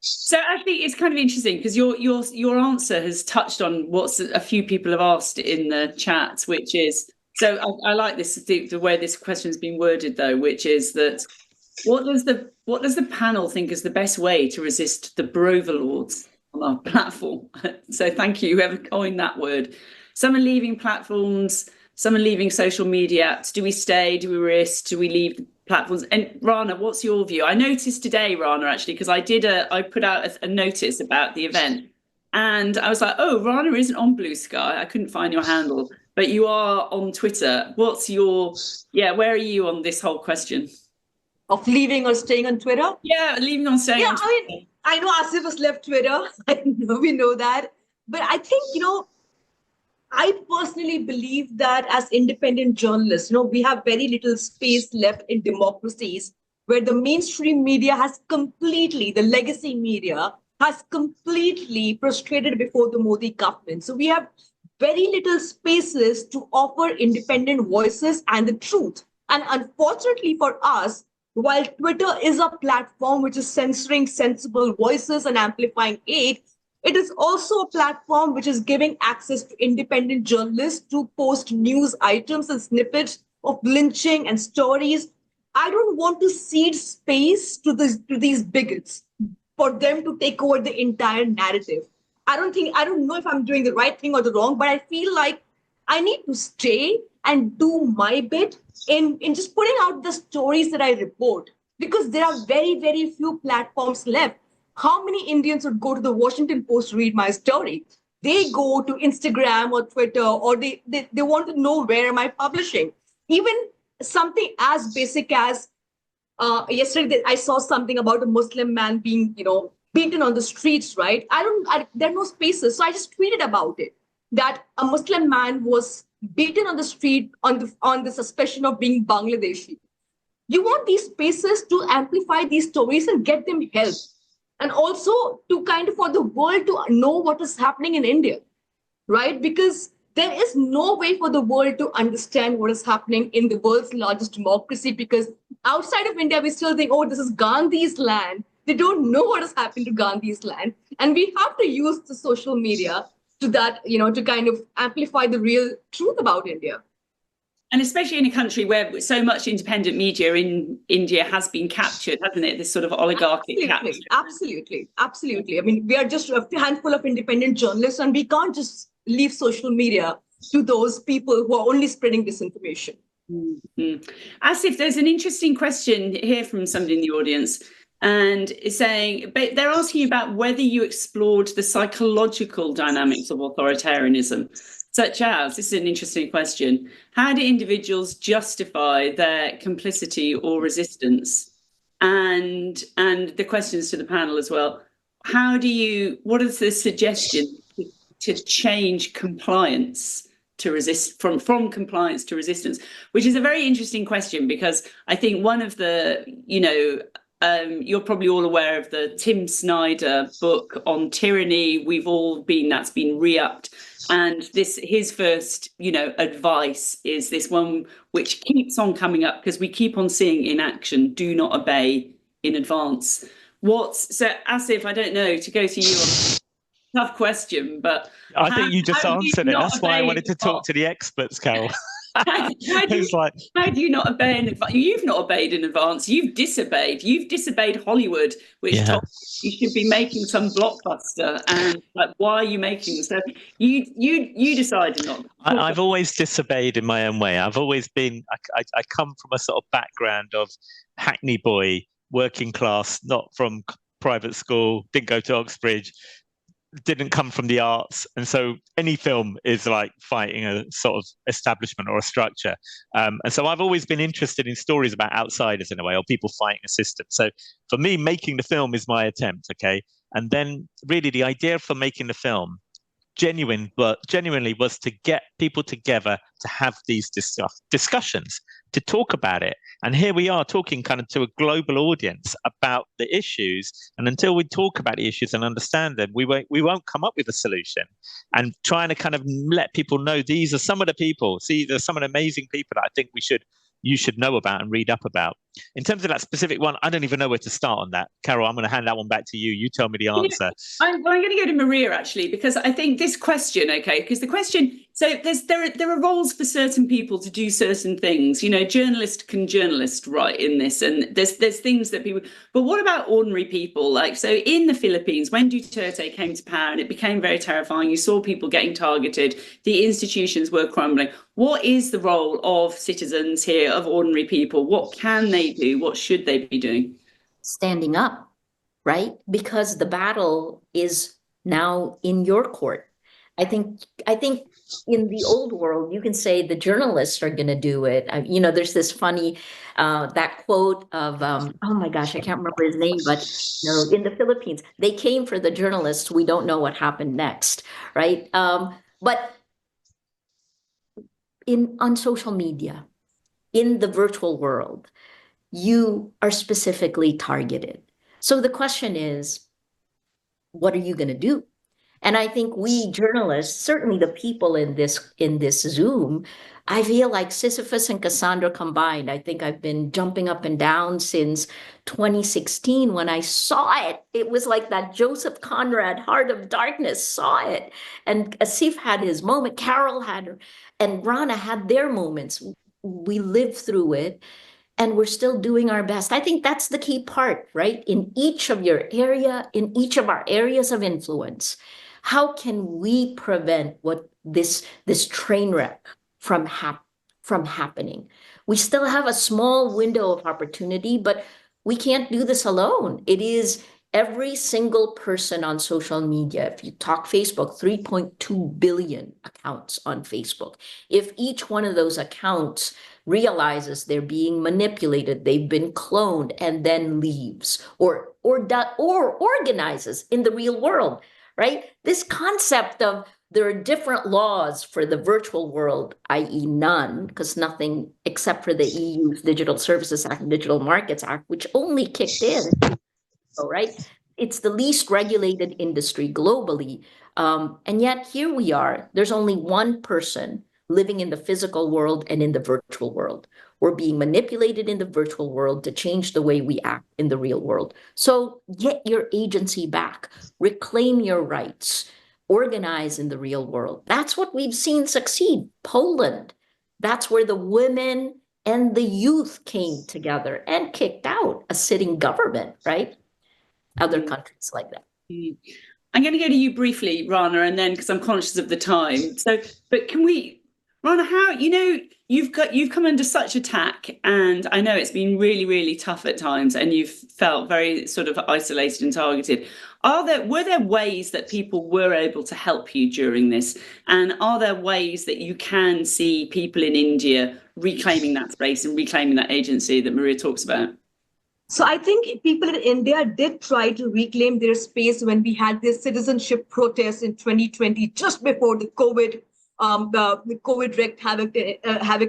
So I think it's kind of interesting because your answer has touched on what a few people have asked in the chat, which is, so I like this, the way this question has been worded though, which is that what does the panel think is the best way to resist the broverlords on our platform? So thank you, whoever coined that word. Some are leaving platforms, some are leaving social media apps. Do we stay? Do we risk? Do we leave the platforms? And Rana, what's your view? I noticed today, Rana, actually, because I put out a notice about the event, and I was like, oh, Rana isn't on Blue Sky. I couldn't find your handle, but you are on Twitter. What's your, where are you on this whole question? Of leaving or staying on Twitter? Yeah, leaving or staying on Twitter. I mean, I know Asif has left Twitter. I know, we know that. But I think, I personally believe that as independent journalists, we have very little space left in democracies where the mainstream media has completely, the legacy media has completely prostrated before the Modi government. So we have very little spaces to offer independent voices and the truth. And unfortunately for us, while Twitter is a platform which is censoring sensible voices and amplifying hate, it is also a platform which is giving access to independent journalists to post news items and snippets of lynching and stories. I don't want to cede space to these bigots for them to take over the entire narrative. I don't know if I'm doing the right thing or the wrong, but I feel like I need to stay and do my bit in just putting out the stories that I report, because there are very, very few platforms left. How many Indians would go to the Washington Post to read my story? They go to Instagram or Twitter, or they want to know where am I publishing. Even something as basic as yesterday I saw something about a Muslim man being, beaten on the streets, right? There are no spaces. So I just tweeted about it, that a Muslim man was beaten on the street on the suspicion of being Bangladeshi. You want these spaces to amplify these stories and get them help. And also to for the world to know what is happening in India, right? Because there is no way for the world to understand what is happening in the world's largest democracy, because outside of India, we still think, oh, this is Gandhi's land. They don't know what has happened to Gandhi's land. And we have to use the social media to that, to amplify the real truth about India. And especially in a country where so much independent media in India has been captured, hasn't it? This sort of oligarchic capture. Absolutely. I mean, we are just a handful of independent journalists, and we can't just leave social media to those people who are only spreading disinformation. Mm-hmm. Asif, there's an interesting question here from somebody in the audience, and it's saying, they're asking about whether you explored the psychological dynamics of authoritarianism. Such as, this is an interesting question, how do individuals justify their complicity or resistance? And the questions to the panel as well. What is the suggestion to change compliance to resist from compliance to resistance? Which is a very interesting question, because I think one of the, you're probably all aware of the Tim Snyder book on tyranny. That's been re-upped. And his first, advice is this one, which keeps on coming up because we keep on seeing in action: do not obey in advance. So Asif, I don't know, to go to you on tough question, but I think you just answered it. That's why I wanted to talk to the experts, Carole. How do you not obey in advance? You've not obeyed in advance. You've disobeyed. You've disobeyed Hollywood, which told you should be making some blockbuster. And why are you making them? So you decided not. I've always disobeyed in my own way. I've always been. I come from a sort of background of Hackney boy, working class, not from private school. Didn't go to Oxbridge. Didn't come from the arts, and so any film is like fighting a sort of establishment or a structure, and so I've always been interested in stories about outsiders in a way, or people fighting a system. So for me, making the film is my attempt, okay? And then really the idea for making the film genuinely was to get people together to have these discussions, to talk about it. And here we are talking kind of to a global audience about the issues. And until we talk about the issues and understand them, we won't come up with a solution. And trying to kind of let people know these are some of the people. See, there's some of the amazing people that I think you should know about and read up about. In terms of that specific one, I don't even know where to start on that. Carole, I'm going to hand that one back to you. You tell me the answer. I'm going to go to Maria, actually, because I think this question, because the question, so there are roles for certain people to do certain things. Journalist can journalist write in this, and there's things that people, but what about ordinary people? So in the Philippines, when Duterte came to power and it became very terrifying, you saw people getting targeted, the institutions were crumbling. What is the role of citizens here, of ordinary people? What can they do? What should they be doing? Standing up, right? Because the battle is now in your court. I think in the old world, you can say the journalists are going to do it. There's this funny, that quote of, oh my gosh, I can't remember his name, but in the Philippines, they came for the journalists. We don't know what happened next, right? But on social media, in the virtual world, you are specifically targeted. So the question is, what are you going to do? And I think we journalists, certainly the people in this Zoom, I feel like Sisyphus and Cassandra combined. I think I've been jumping up and down since 2016 when I saw it. It was like that Joseph Conrad, Heart of Darkness, saw it. And Asif had his moment, Carole had her, and Rana had their moments. We lived through it. And we're still doing our best. I think that's the key part, right? In each of your area, in each of our areas of influence, how can we prevent what this train wreck from happening? We still have a small window of opportunity, but we can't do this alone. It is every single person on social media. If you talk Facebook, 3.2 billion accounts on Facebook. If each one of those accounts realizes they're being manipulated, they've been cloned, and then leaves or organizes in the real world, right? This concept of there are different laws for the virtual world, i.e. none, because nothing except for the EU's Digital Services Act and Digital Markets Act, which only kicked in, right? It's the least regulated industry globally. And yet here we are, there's only one person living in the physical world and in the virtual world. We're being manipulated in the virtual world to change the way we act in the real world. So get your agency back, reclaim your rights, organize in the real world. That's what we've seen succeed. Poland, that's where the women and the youth came together and kicked out a sitting government, right? Other countries like that. I'm going to go to you briefly, Rana, and then because I'm conscious of the time. But can we, Rana, how, you've come under such attack, and I know it's been really, really tough at times, and you've felt very sort of isolated and targeted. Were there ways that people were able to help you during this? And are there ways that you can see people in India reclaiming that space and reclaiming that agency that Maria talks about? So I think people in India did try to reclaim their space when we had this citizenship protest in 2020, just before the COVID wreaked havoc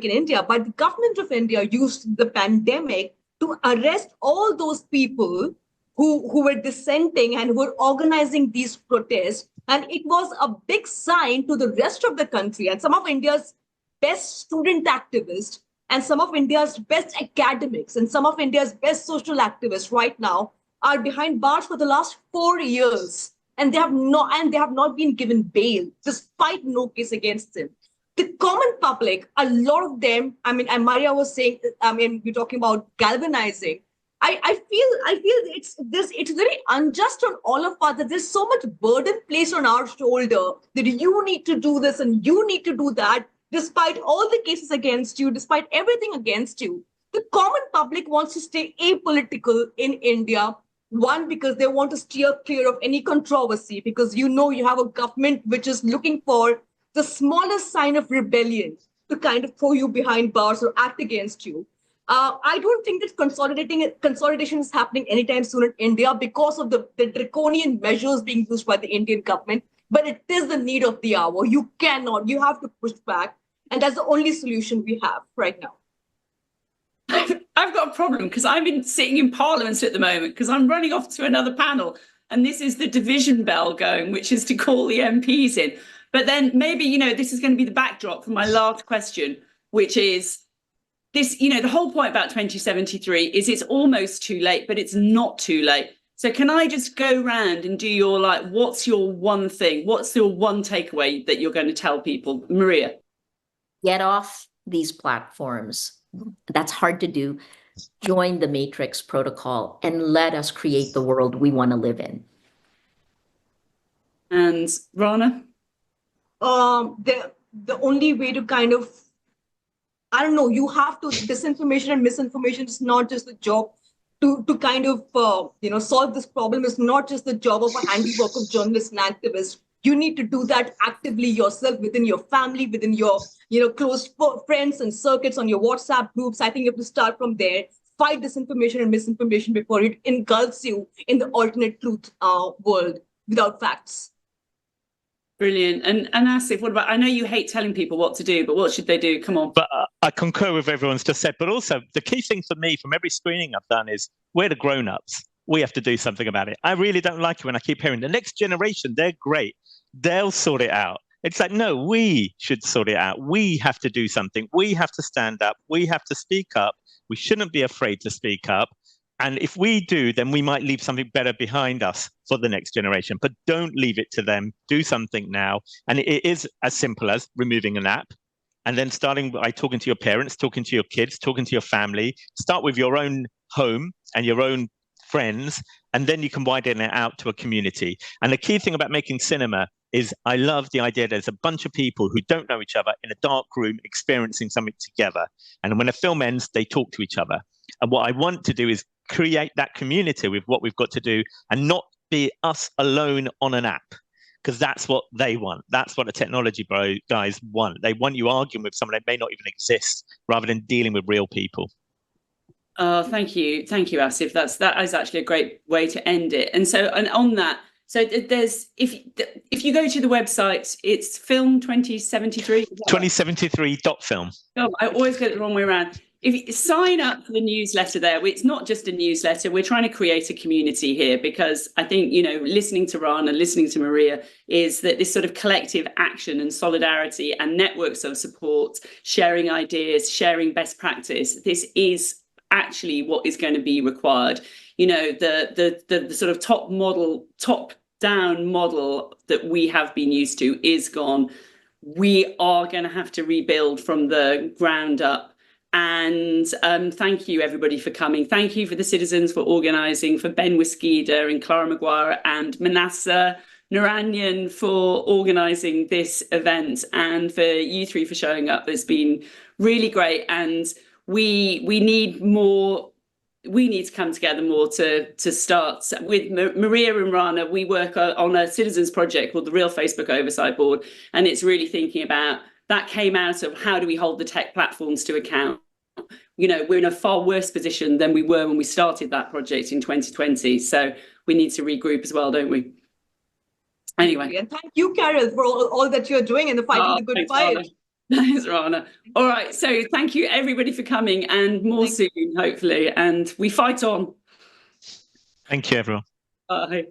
in India. But the government of India used the pandemic to arrest all those people who were dissenting and who were organizing these protests. And it was a big sign to the rest of the country. And some of India's best student activists and some of India's best academics and some of India's best social activists right now are behind bars for the last 4 years. And they have not been given bail, despite no case against them. The common public, a lot of them, and Maria was saying, we're talking about galvanizing. I feel it's very unjust on all of us that there's so much burden placed on our shoulder that you need to do this and you need to do that, despite all the cases against you, despite everything against you. The common public wants to stay apolitical in India. One, because they want to steer clear of any controversy, because you have a government which is looking for the smallest sign of rebellion to kind of throw you behind bars or act against you. I don't think that consolidation is happening anytime soon in India because of the draconian measures being used by the Indian government. but it is the need of the hour. You have to push back. And that's the only solution we have right now. I've got a problem because I've been sitting in Parliament at the moment because I'm running off to another panel. And this is the division bell going, which is to call the MPs in. But then maybe, this is going to be the backdrop for my last question, which is this, the whole point about 2073 is it's almost too late, but it's not too late. So can I just go round and do your, what's your one thing? What's your one takeaway that you're going to tell people? Maria? Get off these platforms. That's hard to do. Join the Matrix protocol and let us create the world we want to live in. And Rana? The only way to kind of, you have to, disinformation and misinformation is not just the job to kind of, solve this problem. Is not just the job of a handiwork of journalists and activists. You need to do that actively yourself within your family, within your, close friends and circuits on your WhatsApp groups. I think you have to start from there. Fight disinformation and misinformation before it engulfs you in the alternate truth world without facts. Brilliant. And Asif, what about, I know you hate telling people what to do, but what should they do? Come on. But I concur with everyone's just said, but also the key thing for me from every screening I've done is we're the grown-ups. We have to do something about it. I really don't like it when I keep hearing the next generation, they're great. They'll sort it out. It's like, no, we should sort it out. We have to do something. We have to stand up. We have to speak up. We shouldn't be afraid to speak up. And if we do, then we might leave something better behind us for the next generation. But don't leave it to them. Do something now. And it is as simple as removing an app and then starting by talking to your parents, talking to your kids, talking to your family. Start with your own home and your own friends, and then you can widen it out to a community. And the key thing about making cinema is I love the idea there's a bunch of people who don't know each other in a dark room experiencing something together. And when a film ends, they talk to each other. And what I want to do is create that community with what we've got to do and not be us alone on an app, because that's what they want. That's what the technology guys want. They want you arguing with someone that may not even exist rather than dealing with real people. Oh, thank you, Asif. That is actually a great way to end it. And on that, so there's if you go to the website, it's film 2073. 2073.film. Oh, I always get it the wrong way around. If you sign up for the newsletter there, it's not just a newsletter. We're trying to create a community here because I think, listening to Rana, listening to Maria, is that this sort of collective action and solidarity and networks of support, sharing ideas, sharing best practice, this is actually what is going to be required. The sort of top-down model that we have been used to is gone. We are going to have to rebuild from the ground up. And thank you, everybody, for coming. Thank you for the citizens for organising, for Ben Wiskida and Clara Maguire and Manasa Naranyan for organising this event, and for you three for showing up. It's been really great. And we need more. We need to come together more to start. With Maria and Rana, we work on a citizens project called the Real Facebook Oversight Board, and it's really thinking about that. Came out of how do we hold the tech platforms to account. We're in a far worse position than we were when we started that project in 2020. So we need to regroup as well, don't we? Anyway, and thank you, Carole, for all that you're doing in the fighting the good fight. Rana. Thanks, Rana. All right, so thank you everybody for coming, and more soon, hopefully, and we fight on. Thank you, everyone. Bye.